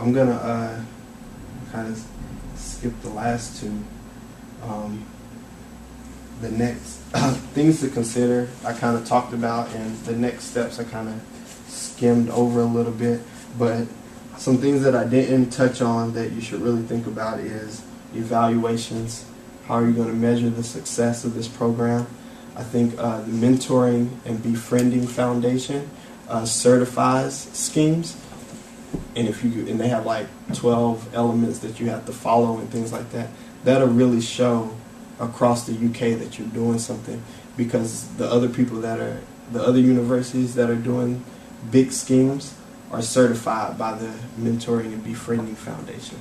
I'm gonna kind of skip the last two. The next things to consider I kind of talked about, and the next steps I kind of skimmed over a little bit, but some things that I didn't touch on that you should really think about is evaluations. How are you going to measure the success of this program? I think the Mentoring and Befriending Foundation certifies schemes, and and they have like 12 elements that you have to follow and things like that. That'll really show across the UK that you're doing something, because the other universities that are doing big schemes are certified by the Mentoring and Befriending Foundation.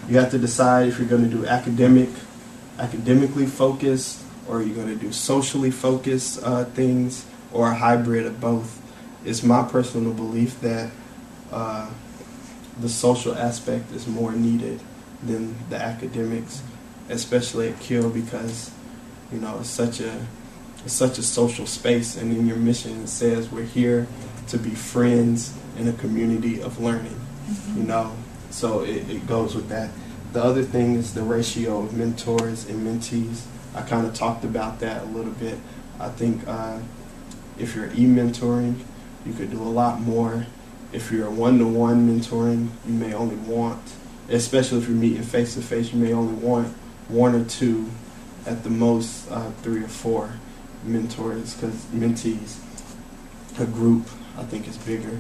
You have to decide if you're going to do academically focused, or you're going to do socially focused things, or a hybrid of both. It's my personal belief that the social aspect is more needed than the academics, especially at Keele, because it's such a social space, and in your mission it says we're here to be friends in a community of learning. So it goes with that. The other thing is the ratio of mentors and mentees. I kind of talked about that a little bit. I think if you're e-mentoring, you could do a lot more. If you're one-to-one mentoring, you may only want, especially if you're meeting face-to-face, you may only want one or two, at the most 3 or 4 mentors, because mentees, a group, I think is bigger.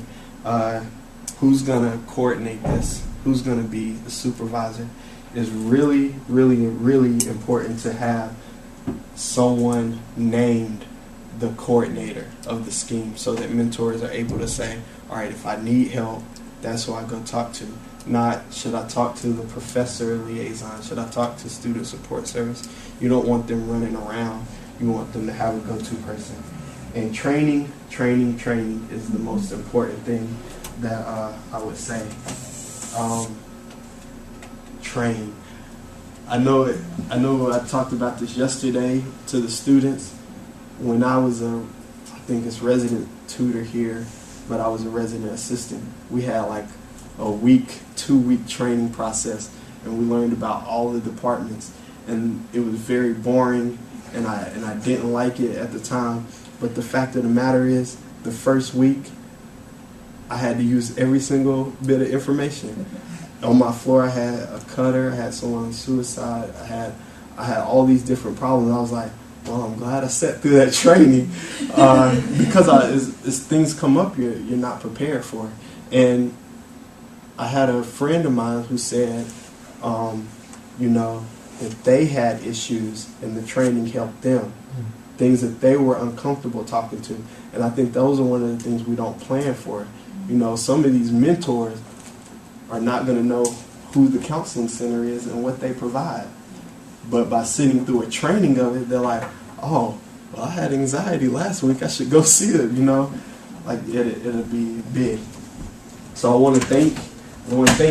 Who's going to coordinate this? Who's going to be the supervisor? Is really, really, really important to have someone named the coordinator of the scheme, so that mentors are able to say, all right, if I need help, that's who I go talk to. Not, should I talk to the professor liaison? Should I talk to student support service? You don't want them running around. You want them to have a go-to person. And training is the most important thing that I would say. Train. I know I talked about this yesterday to the students. When I was I think it's resident tutor here, but I was a resident assistant. We had like a 2-week training process, and we learned about all the departments, and it was very boring, and I didn't like it at the time. But the fact of the matter is, the first week I had to use every single bit of information. On my floor I had a cutter, I had someone on suicide, I had all these different problems. I was like, well, I'm glad I sat through that training, because as things come up you're not prepared for. And I had a friend of mine who said, that they had issues and the training helped them, things that they were uncomfortable talking to. And I think those are one of the things we don't plan for. Some of these mentors are not going to know who the counseling center is and what they provide. But by sitting through a training of it, they're like, oh, well, I had anxiety last week, I should go see it, Like, it'll be big. So I want to thank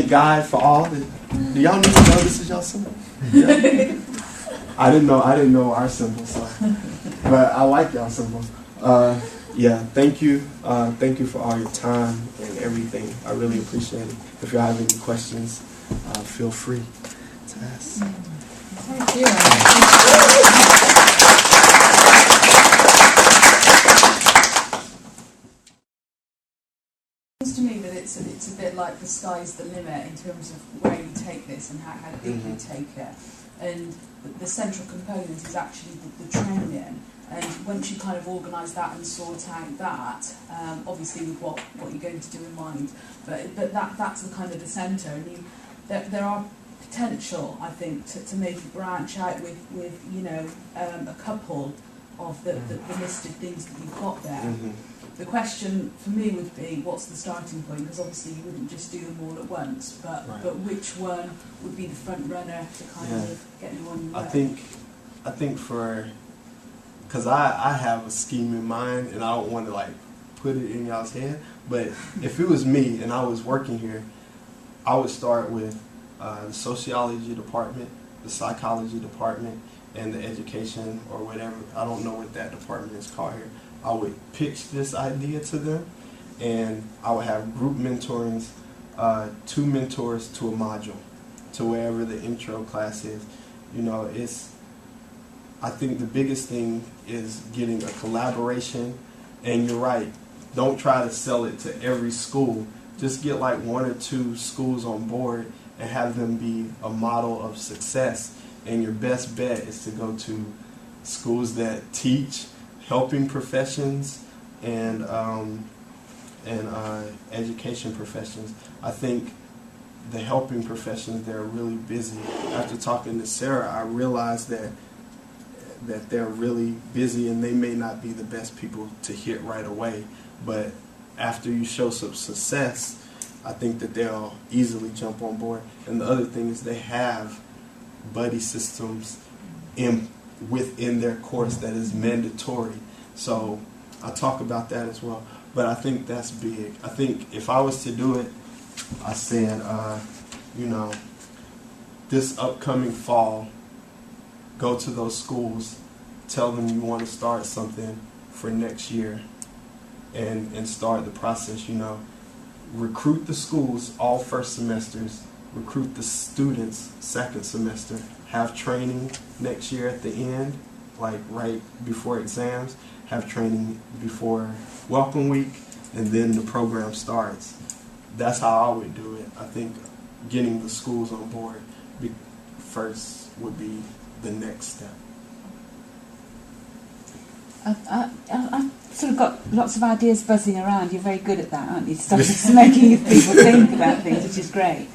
God for all the... Do y'all need to know this is y'all symbol? Yeah. I didn't know our symbol, so... But I like y'all symbol. Thank you. Thank you for all your time and everything. I really appreciate it. If y'all have any questions, feel free to ask. Thank you. It seems to me that it's a bit like the sky's the limit in terms of where you take this and how big you take it. And the central component is actually the training. And once you kind of organise that and sort out that, obviously with what you're going to do in mind, but that's the kind of the centre. And there are potential, I think, to maybe branch out with a couple of the listed things that you've got there. Mm-hmm. The question for me would be, what's the starting point? Because obviously you wouldn't just do them all at once, but which one would be the front runner to kind of get you on your way? I think because I have a scheme in mind, and I don't want to put it in y'all's head, but if it was me and I was working here, I would start with the sociology department, the psychology department, and the education or whatever. I don't know what that department is called here. I would pitch this idea to them, and I would have group mentorings 2 mentors to a module, to wherever the intro class is. You know, I think the biggest thing is getting a collaboration, and you're right, don't try to sell it to every school. Just get like 1 or 2 schools on board and have them be a model of success. And your best bet is to go to schools that teach helping professions and education professions. I think the helping professions, they're really busy. After talking to Sarah, I realized that they're really busy and they may not be the best people to hit right away. But after you show some success, I think that they'll easily jump on board. And the other thing is they have buddy systems within their course that is mandatory. So I talk about that as well. But I think that's big. I think if I was to do it, I said, you know, this upcoming fall, go to those schools, tell them you want to start something for next year, and start the process, you know. Recruit the schools all first semesters, recruit the students second semester, have training next year at the end, like right before exams, have training before welcome week, and then the program starts. That's how I would do it. I think getting the schools on board first would be the next step. I've sort of got lots of ideas buzzing around. You're very good at that, aren't you? Just making people think about things, which is great.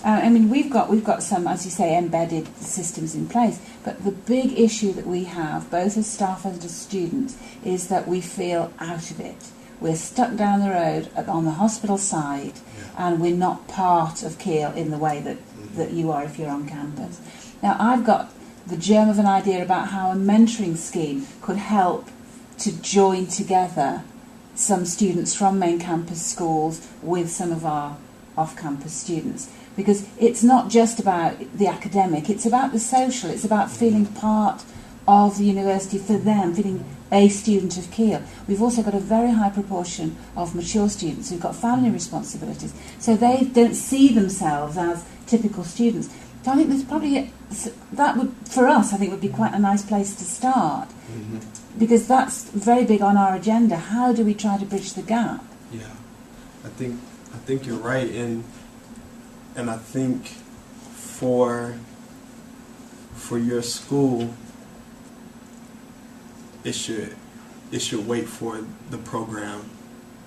I mean, we've got some, as you say, embedded systems in place. But the big issue that we have, both as staff and as students, is that we feel out of it. We're stuck down the road on the hospital side, and we're not part of Keele in the way that you are if you're on campus. Now, I've got the germ of an idea about how a mentoring scheme could help to join together some students from main campus schools with some of our off-campus students. Because it's not just about the academic, it's about the social, it's about feeling part of the university for them, feeling a student of Keele. We've also got a very high proportion of mature students who've got family responsibilities, so they don't see themselves as typical students. So I think there's probably, that would, for us, I think would be quite a nice place to start, because that's very big on our agenda. How do we try to bridge the gap? Yeah, I think you're right, and I think for your school, it should wait for the program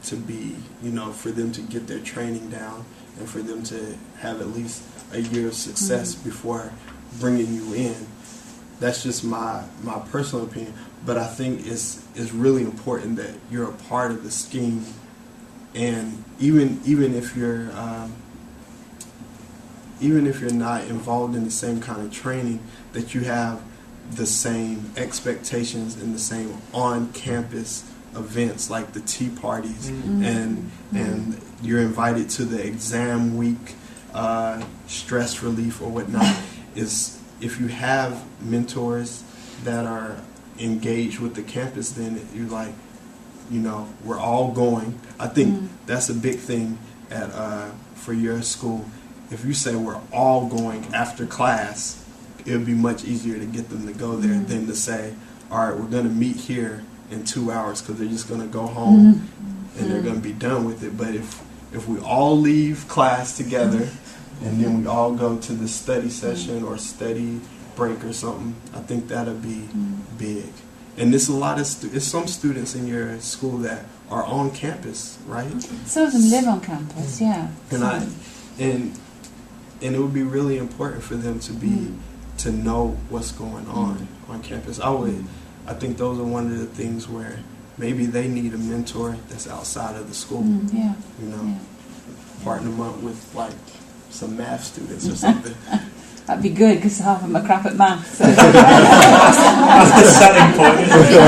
to be, you know, for them to get their training down and for them to have at least a year of success before bringing you in. That's just my personal opinion, but I think it's really important that you're a part of the scheme, and even if you're not involved in the same kind of training, that you have the same expectations and the same on-campus events like the tea parties, and you're invited to the exam week stress relief or whatnot. Is if you have mentors that are engaged with the campus, then you're like, you know, we're all going. I think that's a big thing at for your school. If you say we're all going after class, it would be much easier to get them to go there than to say, all right, we're going to meet here in 2 hours, because they're just going to go home and they're going to be done with it. But if we all leave class together and then we all go to the study session or study break or something, I think that'll be big. And there's a lot of some students in your school that are on campus, right? Some of them live on campus, yeah. And it would be really important for them to be to know what's going on campus. I think those are one of the things where maybe they need a mentor that's outside of the school. You know, partner them up with like some math students or something. That'd be good, because half of them are crap at maths. So. That's the selling point, isn't it?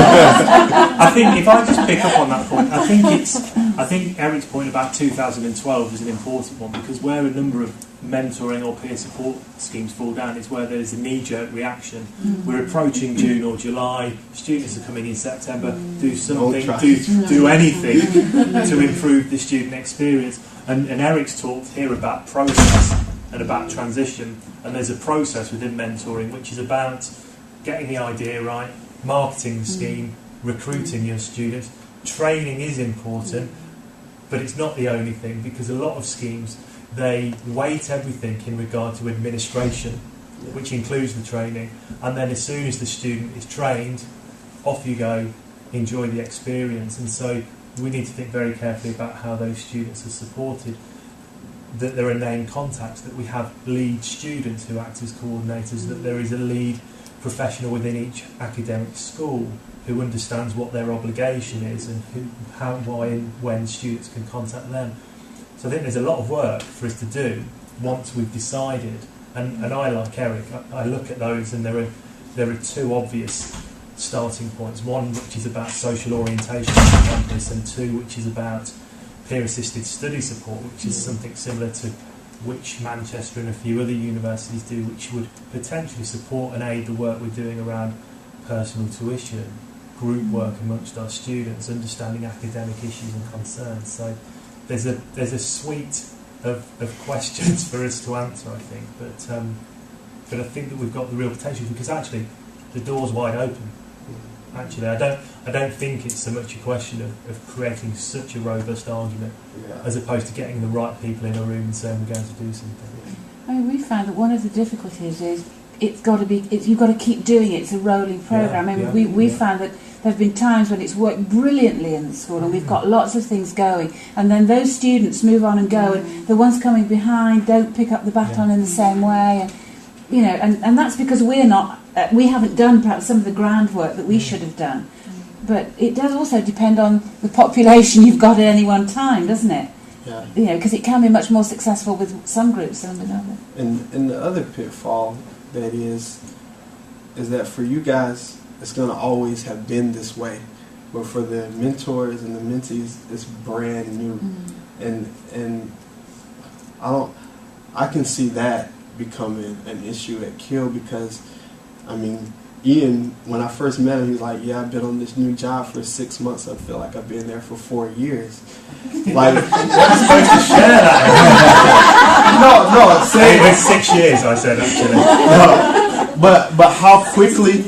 I think if I just pick up on that point, I think Eric's point about 2012 is an important one, because where a number of mentoring or peer support schemes fall down is where there's a knee-jerk reaction. We're approaching June or July, students are coming in September, do something, do anything to improve the student experience. And Eric's talked here about process and about transition, and there's a process within mentoring which is about getting the idea right, marketing the scheme, recruiting your students. Training is important, but it's not the only thing, because a lot of schemes, they weight everything in regard to administration, which includes the training, and then as soon as the student is trained, off you go, enjoy the experience. And so we need to think very carefully about how those students are supported, that there are named contacts, that we have lead students who act as coordinators, that there is a lead professional within each academic school who understands what their obligation is and who, how, why and when students can contact them. So I think there's a lot of work for us to do once we've decided, and I, like Eric, I look at those, and there are two obvious starting points. One which is about social orientation on campus, and two which is about peer-assisted study support, which is something similar to which Manchester and a few other universities do, which would potentially support and aid the work we're doing around personal tuition, group work amongst our students, understanding academic issues and concerns. So there's a suite of questions for us to answer, I think, but I think that we've got the real potential, because actually the door's wide open. Actually, I don't think it's so much a question of creating such a robust argument, as opposed to getting the right people in a room and saying we're going to do something. I mean, we found that one of the difficulties is you've got to keep doing it. It's a rolling programme. I mean, we found that there have been times when it's worked brilliantly in the school, and we've got lots of things going, and then those students move on and go, and the ones coming behind don't pick up the baton in the same way, and that's because we haven't done perhaps some of the groundwork that we should have done. But it does also depend on the population you've got at any one time, doesn't it? Yeah. Because it can be much more successful with some groups than with others. And the other pitfall that is that for you guys, it's going to always have been this way. But for the mentors and the mentees, it's brand new. And I can see that becoming an issue at Keele, because, I mean, Ian, when I first met him, he was like, yeah, I've been on this new job for 6 months. I feel like I've been there for 4 years. Like, You're supposed to share that. No, It was 6 years, I said, actually. No, but how quickly,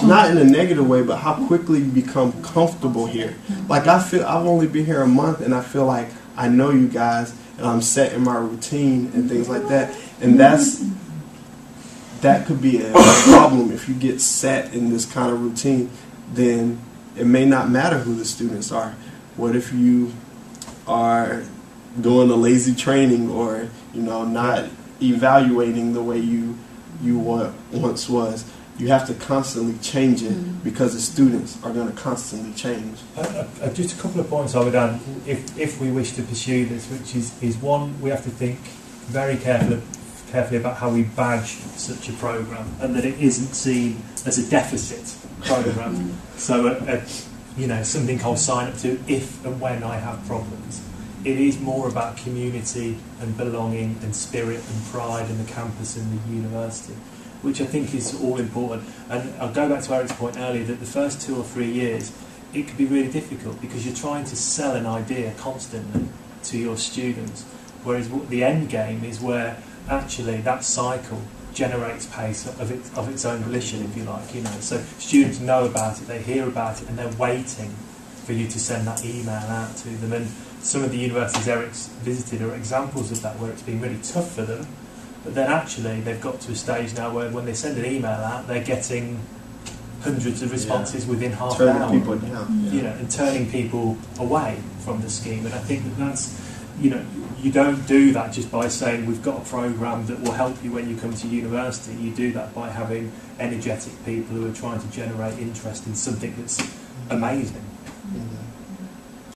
not in a negative way, but how quickly you become comfortable here. Like, I've only been here a month, and I feel like I know you guys, and I'm set in my routine and things like that. And that could be a problem. If you get set in this kind of routine, then it may not matter who the students are. What if you are doing a lazy training, or not evaluating the way you once was? You have to constantly change it, because the students are going to constantly change. Just a couple of points I would add, if we wish to pursue this, which is one, we have to think very carefully about how we badge such a programme, and that it isn't seen as a deficit programme. So something I'll sign up to if and when I have problems. It is more about community and belonging and spirit and pride in the campus and the university, which I think is all important. And I'll go back to Eric's point earlier, that the first 2 or 3 years it could be really difficult, because you're trying to sell an idea constantly to your students, whereas the end game is where actually that cycle generates pace of its own volition, if you like. So students know about it, they hear about it, and they're waiting for you to send that email out to them. And some of the universities Eric's visited are examples of that, where it's been really tough for them, but then actually they've got to a stage now where when they send an email out, they're getting hundreds of responses within half an hour. Turning people down. And turning people away from the scheme. And I think that's, you don't do that just by saying we've got a programme that will help you when you come to university. You do that by having energetic people who are trying to generate interest in something that's amazing.